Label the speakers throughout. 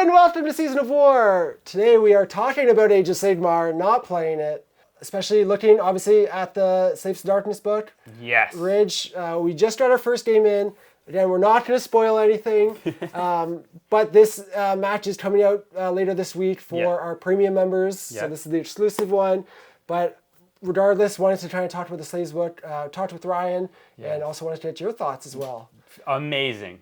Speaker 1: and welcome to Season of War. Today we are talking about Age of Sigmar, not playing it, especially looking obviously at the Slaves to Darkness book.
Speaker 2: Yes.
Speaker 1: Ridge, we just got our first game in. Again, we're not going to spoil anything, but this match is coming out later this week for our premium members, so this is the exclusive one. But regardless, wanted to try and talk about the Slaves book, talked with Ryan, and also wanted to get your thoughts as well.
Speaker 2: Amazing.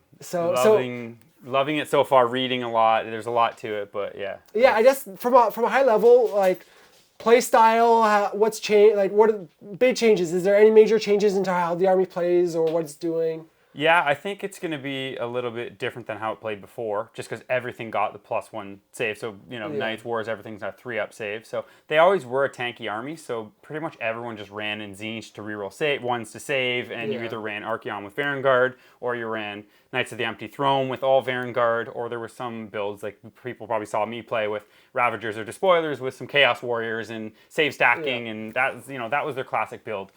Speaker 2: Loving it so far, reading a lot. There's a lot to it, but yeah.
Speaker 1: Yeah, I guess from a high level, like play style, what's changed? Like, what are big changes? Is there any major changes into how the army plays or what it's doing?
Speaker 2: Yeah, I think it's going to be a little bit different than how it played before, just because everything got the +1 save. So, Knights, Wars, everything's a 3-up save. So they always were a tanky army, so pretty much everyone just ran in Tzeentch to reroll ones to save, and you either ran Archaon with Vanguard, or you ran Knights of the Empty Throne with all Vanguard, or there were some builds, like people probably saw me play with Ravagers or Despoilers with some Chaos Warriors and save stacking, and that was their classic build.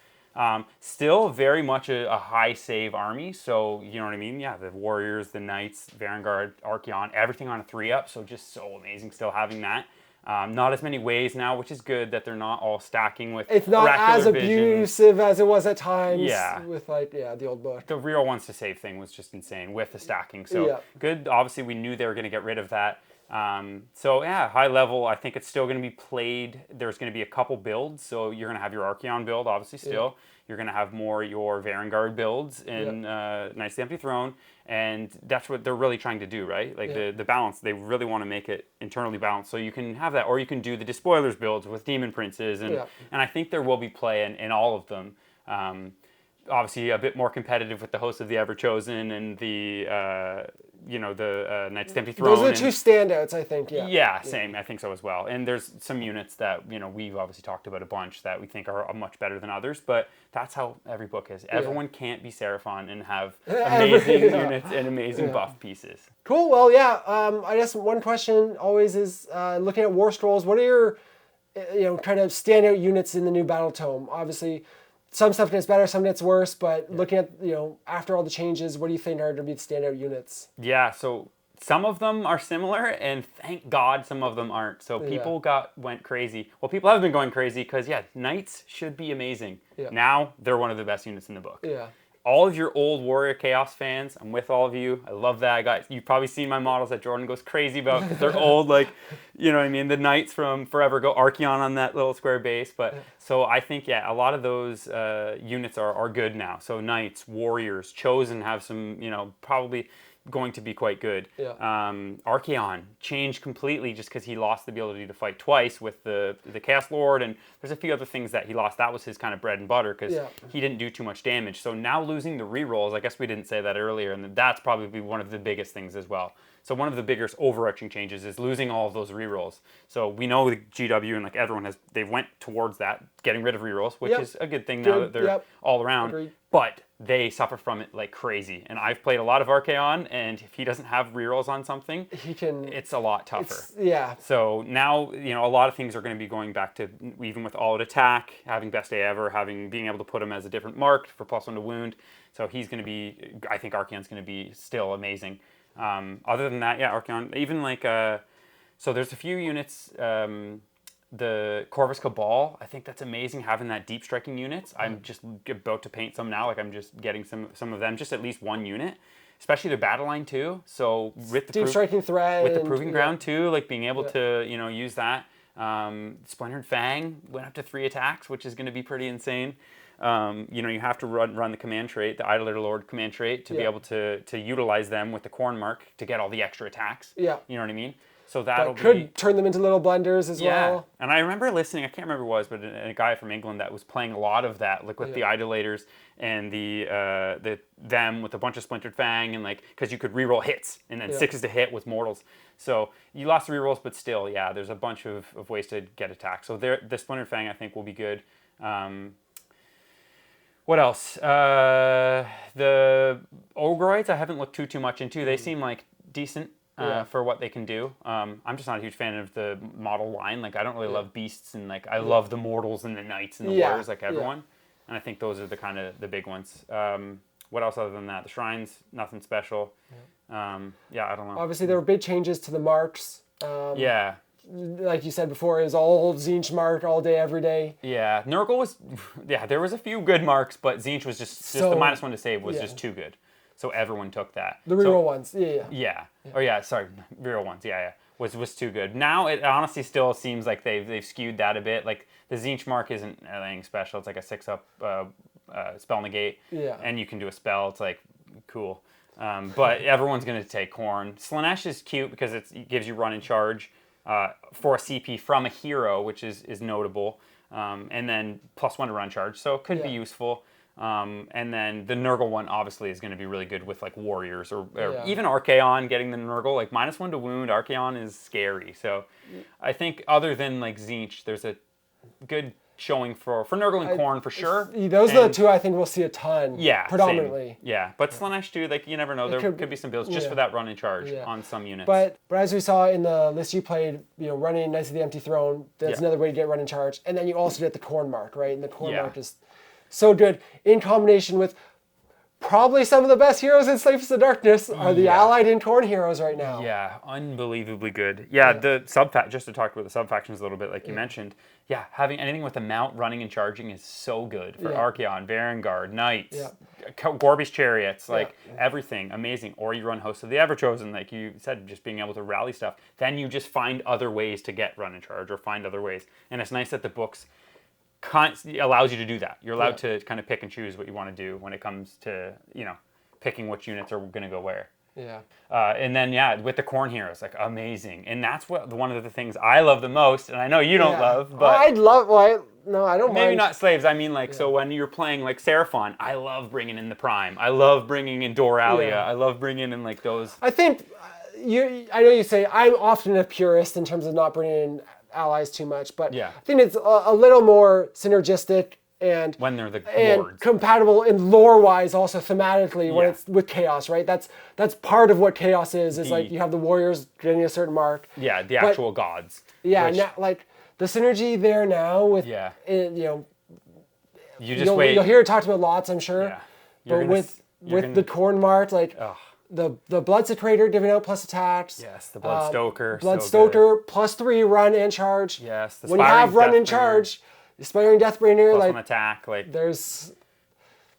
Speaker 2: Still very much a high save army, so you know what I mean? Yeah, the Warriors, the Knights, Vanguard, Archaon, everything on a 3-up, so just so amazing still having that. Not as many ways now, which is good that they're not all stacking with
Speaker 1: It's not as abusive as it was at times with the old book.
Speaker 2: The real ones to save thing was just insane with the stacking, so good. Obviously, we knew they were going to get rid of that. High level, I think it's still going to be played. There's going to be a couple builds, so you're going to have your Archaon build, obviously, still. You're going to have more your Vanguard builds in Knights of the Empty Throne, and that's what they're really trying to do, right? Like the balance, they really want to make it internally balanced, so you can have that, or you can do the Despoilers builds with Demon Princes, and I think there will be play in all of them. Obviously, a bit more competitive with the Host of the Everchosen and the Knights of the Empty Throne.
Speaker 1: Those are the two standouts, I think.
Speaker 2: Yeah, same. I think so as well. And there's some units that we've obviously talked about a bunch that we think are much better than others. But that's how every book is. Everyone can't be Seraphon and have amazing units and amazing buff pieces.
Speaker 1: Cool. Well, I guess one question always is looking at War Scrolls. What are your kind of standout units in the new Battle Tome? Obviously, some stuff gets better, some gets worse, but looking at, after all the changes, what do you think are going to be the standout units?
Speaker 2: Yeah, so some of them are similar, and thank God some of them aren't. So people went crazy. Well, people have been going crazy because, Knights should be amazing. Yeah. Now, they're one of the best units in the book. Yeah. All of your old Warrior Chaos fans, I'm with all of you. I love that, guys. You've probably seen my models that Jordan goes crazy about because they're old, like, you know what I mean? The Knights from forever go Archaon on that little square base. But so I think, a lot of those units are good now. So Knights, Warriors, Chosen have some, probably going to be quite good. Yeah. Archaon changed completely just because he lost the ability to fight twice with the Chaos Lord, and there's a few other things that he lost. That was his kind of bread and butter because he didn't do too much damage. So now losing the rerolls, I guess we didn't say that earlier, and that's probably one of the biggest things as well. So one of the biggest overarching changes is losing all of those rerolls. So we know the GW and everyone they went towards that, getting rid of rerolls, which is a good thing now that they're all around. Agreed. But they suffer from it like crazy. And I've played a lot of Archaon, and if he doesn't have rerolls on something, it's a lot tougher. So now, a lot of things are going to be going back to, even with all-out attack, having best day ever, being able to put him as a different mark for +1 to wound. So he's going to be, I think Archaon's going to be still amazing. Other than that, Archaon, even so there's a few units, the Corvus Cabal, I think that's amazing having that deep striking units. I'm just about to paint some now, I'm just getting some of them, just at least one unit, especially the battle line too. So with the
Speaker 1: deep striking threat,
Speaker 2: with the Proving Ground too, being able to use that. Splintered Fang went up to 3 attacks, which is going to be pretty insane. You have to run the command trait, the Idolater Lord command trait, to be able to utilize them with the Corn Mark to get all the extra attacks. Yeah. You know what I mean? So that
Speaker 1: could turn them into little blenders as well.
Speaker 2: And I remember listening, I can't remember who it was, but a guy from England that was playing a lot of that, with the Idolaters and them with a bunch of Splintered Fang, and because you could reroll hits, and then 6 to hit with mortals. So you lost the rerolls, but still, there's a bunch of ways to get attacked. So the Splintered Fang, I think, will be good. What else? The Ogroids, I haven't looked too much into. They seem like decent. For what they can do. I'm just not a huge fan of the model line. I don't really love beasts, and I love the mortals and the knights and the warriors like everyone. And I think those are the kind of the big ones. What else other than that? The shrines, nothing special. Yeah, I don't know.
Speaker 1: Obviously, there were big changes to the marks.
Speaker 2: Yeah.
Speaker 1: Like you said before, it was all Tzeentch mark all day, every day.
Speaker 2: Yeah, Nurgle was, there was a few good marks, but Tzeentch was just the -1 to save was just too good. So everyone took that.
Speaker 1: The reroll ones, yeah.
Speaker 2: Oh yeah, sorry, reroll ones, yeah. Was too good. Now it honestly still seems like they've skewed that a bit. Like the Tzeentch mark isn't anything special. It's like a 6-up spell negate, and you can do a spell. It's like cool. But everyone's gonna take Khorne. Slaanesh is cute because it gives you run and charge. For a CP from a hero, which is notable, and then +1 to run charge, so it could be useful. And then the Nurgle one obviously is going to be really good with like warriors or even Archaon getting the Nurgle. Like -1 to wound, Archaon is scary. So I think other than like Tzeentch, there's a good showing for Nurgle and Khorne for sure.
Speaker 1: Those are the two I think we'll see a ton. Yeah, predominantly.
Speaker 2: Same. Yeah, but Slaanesh too. Like you never know. There could be some builds just for that run and charge on some units.
Speaker 1: But as we saw in the list you played, running Knights of the Empty Throne. That's another way to get run and charge. And then you also get the Khorne mark, right? And the Khorne mark is so good in combination with probably some of the best heroes in Slaves of Darkness are the allied and Khorne heroes right now.
Speaker 2: Yeah, unbelievably good. The just to talk about the sub-factions a little bit, like you mentioned, having anything with a mount running and charging is so good for Archaon, Varangard, Knights, Gorby's Chariots, everything, amazing. Or you run Hosts of the Everchosen, like you said, just being able to rally stuff. Then you just find other ways to get run and charge or find other ways. And it's nice that the books allows you to do that. You're allowed to kind of pick and choose what you want to do when it comes to, picking which units are going to go where.
Speaker 1: Yeah.
Speaker 2: And then, with the Khorne heroes, like amazing. And that's one of the things I love the most, and I know you don't love, but...
Speaker 1: I don't mind.
Speaker 2: Maybe not slaves, I mean so when you're playing like Seraphon, I love bringing in the Prime. I love bringing in Doralia. I love bringing in like those...
Speaker 1: I think, I know you say, I'm often a purist in terms of not bringing in allies too much, but I think it's a little more synergistic and
Speaker 2: when they're the
Speaker 1: lords. Compatible in lore-wise, also thematically when it's with chaos, right? That's part of what chaos is like you have the warriors getting a certain mark.
Speaker 2: Yeah, the actual gods.
Speaker 1: Yeah, now, like the synergy there now with
Speaker 2: you just
Speaker 1: you'll,
Speaker 2: wait.
Speaker 1: You'll hear it talked about lots, I'm sure.
Speaker 2: Yeah.
Speaker 1: But with the Khorne mark, like. The Blood Secretor giving out plus attacks.
Speaker 2: Yes, the Blood Stoker.
Speaker 1: Blood Stoker +3 run and charge.
Speaker 2: Yes,
Speaker 1: when you have run and charge, the Aspiring Deathbringer,
Speaker 2: like attack, like
Speaker 1: there's.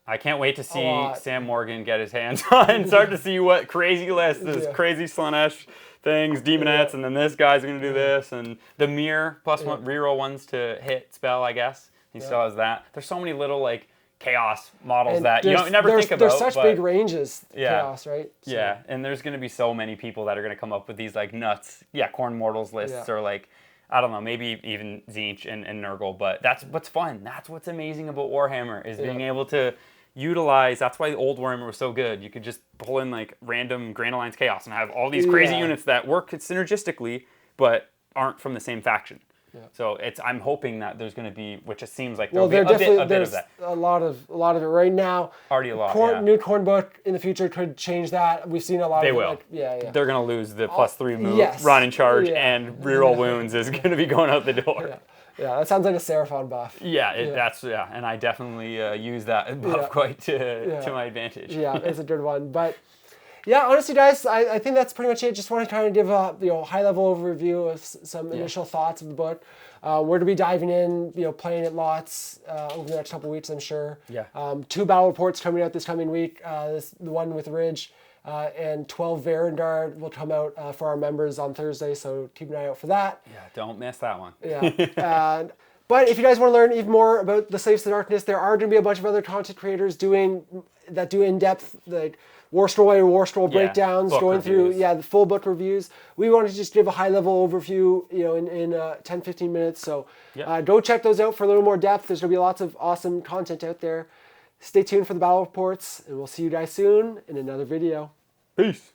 Speaker 2: I can't wait to see Sam Morgan get his hands on and start to see what crazy list is crazy Slaanesh things, Demonettes, and then this guy's gonna do this, and the Mirror +1 reroll ones to hit spell. I guess he still has that. There's so many little like. Chaos models that you don't never think about.
Speaker 1: There's such big ranges, chaos, right?
Speaker 2: So. Yeah, and there's going to be so many people that are going to come up with these like nuts, Khorne Mortals lists or like, I don't know, maybe even Tzeentch and Nurgle, but that's what's fun. That's what's amazing about Warhammer is being able to utilize, that's why the old Warhammer was so good. You could just pull in like random Grand Alliance Chaos and have all these crazy units that work synergistically, but aren't from the same faction. So I'm hoping that there's going to be, which it seems like there'll be a bit of that.
Speaker 1: A lot of it right now.
Speaker 2: Already a lot.
Speaker 1: New Khorne book in the future could change that. We've seen a lot.
Speaker 2: They
Speaker 1: of
Speaker 2: will.
Speaker 1: Like,
Speaker 2: They're going to lose the +3 move, run and charge, and reroll wounds is going to be going out the door.
Speaker 1: Yeah, that sounds like a Seraphon buff.
Speaker 2: That's and I definitely use that buff quite to my advantage.
Speaker 1: Yeah, it's a good one, but. Yeah, honestly, guys, I think that's pretty much it. Just want to kind of give a high-level overview of some initial thoughts of the book. We're going to be diving in, playing it lots over the next couple of weeks, I'm sure.
Speaker 2: Yeah.
Speaker 1: 2 battle reports coming out this coming week. The one with Ridge and 12 Varangard will come out for our members on Thursday, so keep an eye out for that.
Speaker 2: Yeah, don't miss that one.
Speaker 1: Yeah. But if you guys want to learn even more about the Slaves of Darkness, there are going to be a bunch of other content creators do in-depth, like, War Scroll breakdowns, going through the full book reviews. We want to just give a high level overview, in 10-15 minutes. So go check those out for a little more depth. There's going to be lots of awesome content out there. Stay tuned for the battle reports, and we'll see you guys soon in another video.
Speaker 2: Peace.